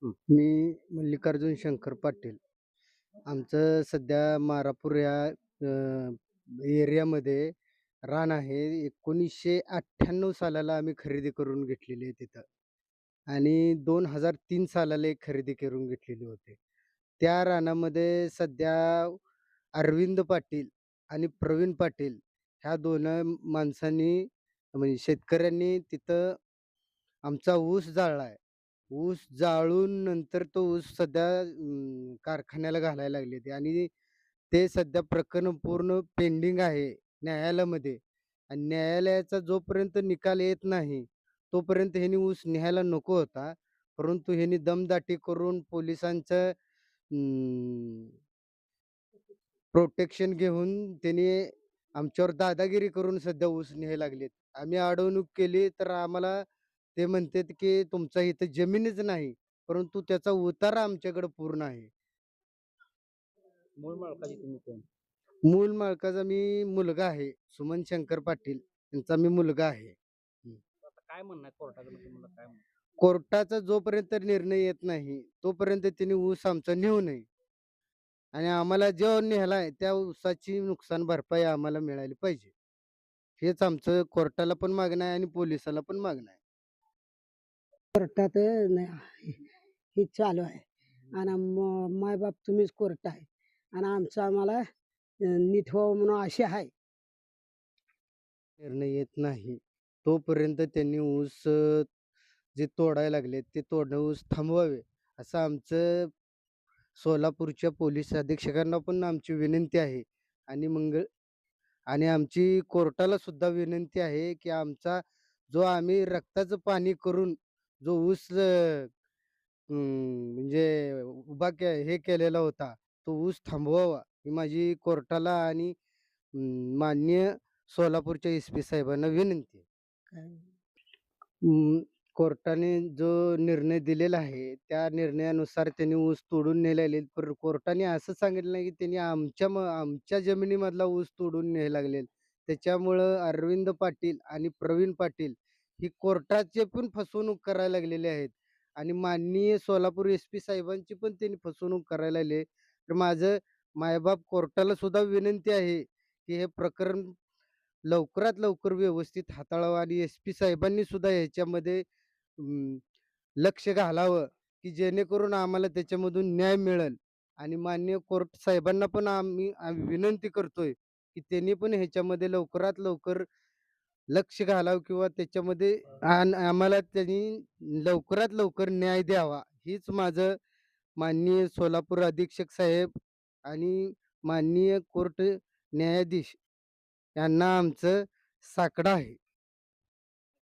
हं. मी मल्लिकार्जुन शंकर पाटील. आमचं सध्या मारापूर या एरियामध्ये रान आहे. 1998 सालाला आम्ही खरेदी करून घेतलेली आहे तिथं आणि 2003 सालाला एक खरेदी करून घेतलेली होती. त्या रानामध्ये सध्या अरविंद पाटील आणि प्रवीण पाटील ह्या 2 माणसांनी म्हणजे शेतकऱ्यांनी तिथं आमचा ऊस जाळला. ऊस जाळून नंतर तो ऊस सध्या कारखान्याला घालायला लागले ते आणि ते सध्या प्रकरण पूर्ण पेंडिंग आहे न्यायालयामध्ये आणि न्यायालयाचा जोपर्यंत निकाल येत नाही, तोपर्यंत ह्यांनी ऊस न्यायला नको होता. परंतु ह्यांनी दमदाटी करून पोलिसांचं प्रोटेक्शन घेऊन त्यांनी आमच्यावर दादागिरी करून सध्या ऊस न्यायला लागलेत. आम्ही अडवणूक केली तर आम्हाला ते म्हणतात, की तुमचा इथं जमीनच नाही, परंतु त्याचा उतारा आमच्याकडे पूर्ण आहे. मूळ मालकाचे तुम्ही कोण? मूळ मालकाचा मी मुलगा आहे. सुमन शंकर पाटील यांचा मी मुलगा आहे. हं. आता काय म्हणणं आहे कोर्टाकडे तुम्हाला काय म्हणणं? कोर्टाचा जोपर्यंत निर्णय येत नाही, तोपर्यंत त्यांनी ऊस आमचा नेऊ नये आणि आम्हाला जो नेलाय त्या ऊसाची नुकसान भरपाई आम्हाला मिळाली पाहिजे. हेच आमचं कोर्टाला पण मागणं आहे आणि पोलिसाला पण मागणं आहे. कोर्टात नाही हे चालू आहे आणि मायबाप तुम्हीच कोर्ट आहे आणि आमचं आम्हाला नीट व्हावं म्हणून आशा आहे. निर्णय येत नाही, तोपर्यंत त्यांनी ऊस जे तोडायला लागलेत, ते तोडणं ऊस थांबवावे, असं आमचं सोलापूरच्या पोलीस अधीक्षकांना पण आमची विनंती आहे आणि आणि आमची कोर्टाला सुद्धा विनंती आहे, की आमचा जो आम्ही रक्ताचं पाणी करून जो ऊस म्हणजे उभा हे केलेला होता, तो ऊस थांबवावा, ही माझी कोर्टाला आणि माननीय सोलापूरच्या एस-पी साहेबांना विनंती आहे. काय अं, कोर्टाने जो निर्णय दिलेला आहे, त्या निर्णयानुसार त्यांनी ऊस तोडून नेलेले. पण कोर्टाने असं सांगितलं नाही, की त्यांनी आमच्या जमिनीमधला ऊस तोडून न्यायला लागले. त्याच्यामुळं अरविंद पाटील आणि प्रवीण पाटील ही कोर्टाचे पण फसवणूक करायला लागलेले आहेत आणि माननीय सोलापूर एस-पी साहेबांची पण त्यांनी फसवणूक करायला लागले. तर माझं मायबाप कोर्टाला सुद्धा विनंती आहे, की हे प्रकरण लवकरात लवकर व्यवस्थित हाताळावं आणि एस-पी साहेबांनी सुद्धा ह्याच्यामध्ये अं, लक्ष घालावं, की जेणेकरून आम्हाला त्याच्यामधून न्याय मिळेल आणि माननीय कोर्ट साहेबांना पण आम्ही विनंती करतोय, की त्यांनी पण ह्याच्यामध्ये लवकरात लवकर लक्ष घालावं किंवा त्याच्यामध्ये आम्हाला त्यांनी लवकरात लवकर न्याय द्यावा. हीच माझं माननीय सोलापूर अधीक्षक साहेब आणि माननीय कोर्ट न्यायाधीश यांना आमचं साकडं आहे.